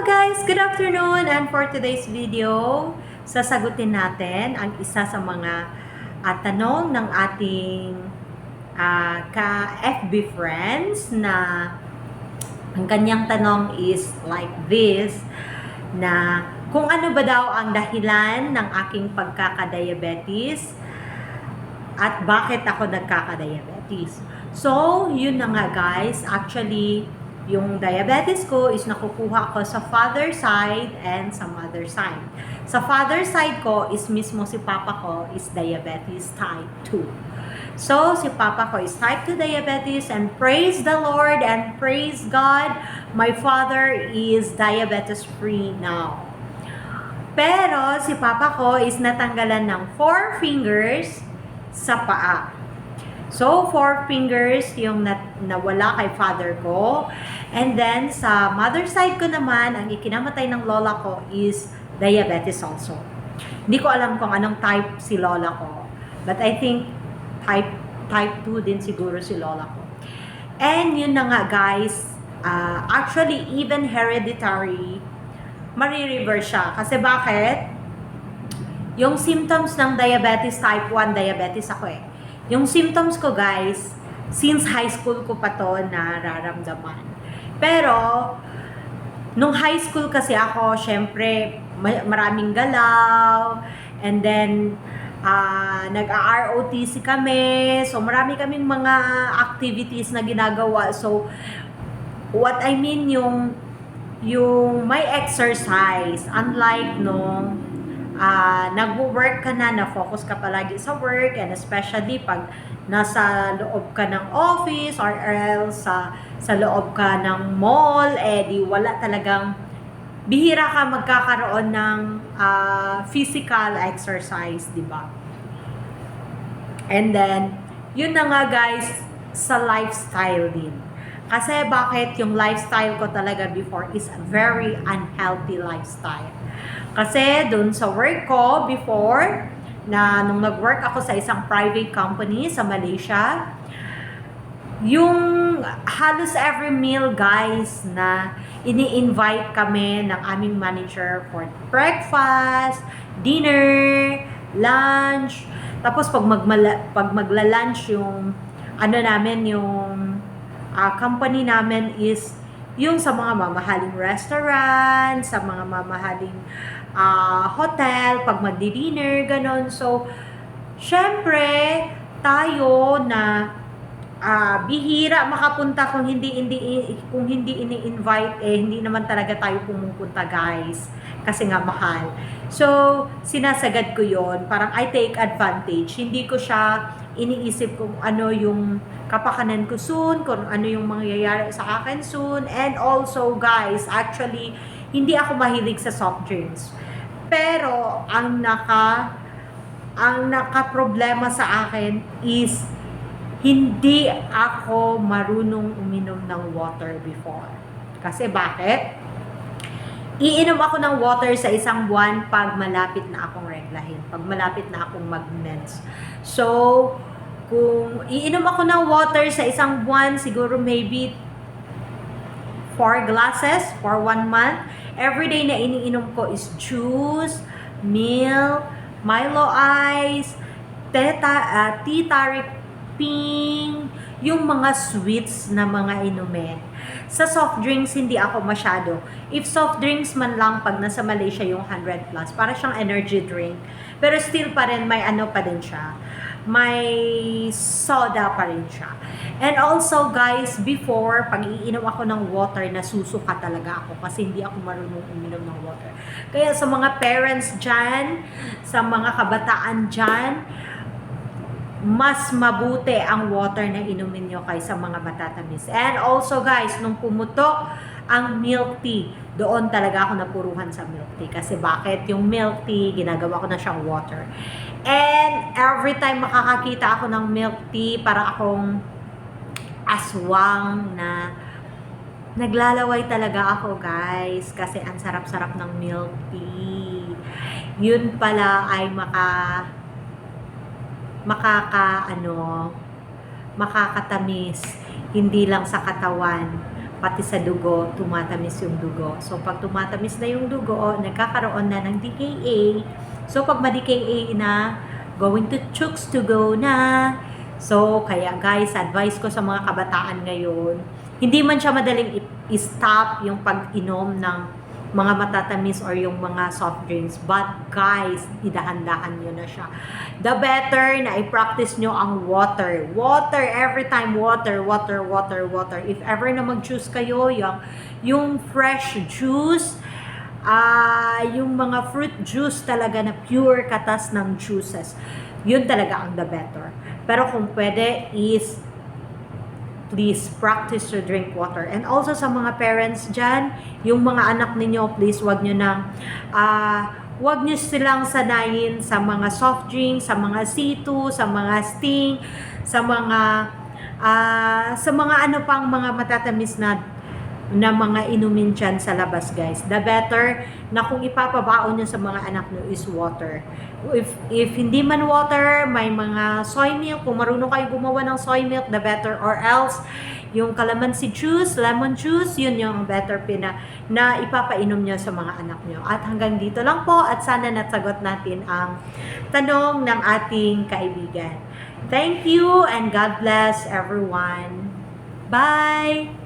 guys! Good afternoon! And for today's video, sasagutin natin ang isa sa mga tanong ng ating ka-FB friends na ang kanyang tanong is like this, na kung ano ba daw ang dahilan ng aking pagkakadiabetes at bakit ako nagkakadiabetes. So, yun na nga guys, actually, yung diabetes ko is nakukuha ko sa father side and sa mother side. Sa father side ko is mismo si papa ko is diabetes type 2. So, si papa ko is type 2 diabetes, and praise the Lord and praise God, my father is diabetes free now. Pero si papa ko is natanggalan ng 4 fingers sa paa. So, 4 fingers yung nawala kay father ko. And then, sa mother side ko naman, ang ikinamatay ng lola ko is diabetes also. Hindi ko alam kung anong type si lola ko. But I think type 2 din siguro si lola ko. And yun na nga guys, actually even hereditary, marireverse siya. Kasi bakit? Yung symptoms ng diabetes type 1, diabetes ako eh. Yung symptoms ko guys, since high school ko pa to nararamdaman. Pero, nung high school kasi ako, syempre, maraming galaw, and then, nag-ROTC kami, so marami kaming mga activities na ginagawa. So, what I mean yung may exercise, unlike nung nag-work ka na focus ka palagi sa work, and especially pag nasa loob ka ng office or else sa loob ka ng mall, di wala talagang, bihira ka magkakaroon ng physical exercise, di ba? And then, yun na nga guys, sa lifestyle din. Kasi bakit yung lifestyle ko talaga before is a very unhealthy lifestyle. Kasi dun sa work ko before, na nung nag-work ako sa isang private company sa Malaysia, yung halos every meal guys na ini-invite kami ng aming manager for breakfast, dinner, lunch, tapos pag magla-lunch yung yung company namin is yung sa mga mamahaling restaurant, sa mga mamahaling hotel, pag magdi-dinner, ganon. So, syempre, tayo na bihira makapunta kung hindi ini-invite, hindi naman talaga tayo pumupunta guys. Kasi nga mahal. So, sinasagad ko yon, parang I take advantage. Hindi ko siya iniisip kung ano yung kapakanan ko soon, kung ano yung mangyayari sa akin soon. And also guys, actually, hindi ako mahilig sa soft drinks. Pero, ang naka-problema sa akin is hindi ako marunong uminom ng water before. Kasi bakit? Iinom ako ng water sa isang buwan pag malapit na akong reglahin, pag malapit na akong mag-mens. So, kung iinom ako ng water sa isang buwan, siguro maybe 4 glasses for 1 month. Everyday na iniinom ko is juice, milk, Milo Ice, tea tarik ping, yung mga sweets na mga inumin. Sa soft drinks, hindi ako masyado. If soft drinks man lang, pag nasa Malaysia yung 100 plus, para siyang energy drink. Pero still pa rin, may ano pa din siya. May soda pa rin siya. And also guys, before, pag iinom ako ng water, nasusuka talaga ako kasi hindi ako marunong uminom ng water. Kaya sa mga parents dyan, sa mga kabataan dyan, mas mabuti ang water na inumin nyo kaysa mga matatamis. And also guys, nung pumutok ang milk tea, doon talaga ako napuruhan sa milk tea. Kasi bakit? Yung milk tea, ginagawa ko na siyang water. And every time makakakita ako ng milk tea, para akong aswang na naglalaway talaga ako guys. Kasi ang sarap-sarap ng milk tea. Yun pala ay makakatamis, hindi lang sa katawan, pati sa dugo, tumatamis yung dugo. So, pag tumatamis na yung dugo, nagkakaroon na ng DKA. So, pag ma-DKA na, going to chooks to go na. So, kaya guys, advice ko sa mga kabataan ngayon, hindi man siya madaling i-stop yung pag-inom ng mga matatamis or yung mga soft drinks. But guys, idahan-dahan nyo na siya. The better na i-practice nyo ang water. Water, every time water, water, water, water. If ever na mag-juice kayo, yung fresh juice, yung mga fruit juice talaga na pure katas ng juices. Yun talaga ang the better. Pero kung pwede is please practice to drink water. And also sa mga parents dyan, yung mga anak ninyo, please wag nyo silang sanayin sa mga soft drinks, sa mga C2, sa mga Sting, sa mga ano pang mga matatamis na mga inumin dyan sa labas, guys. The better na kung ipapabaon nyo sa mga anak nyo is water. If hindi man water, may mga soy milk. Kung marunong kayo gumawa ng soy milk, the better. Or else, yung calamansi juice, lemon juice, yun yung better na ipapainom nyo sa mga anak nyo. At hanggang dito lang po at sana nasagot natin ang tanong ng ating kaibigan. Thank you and God bless everyone. Bye!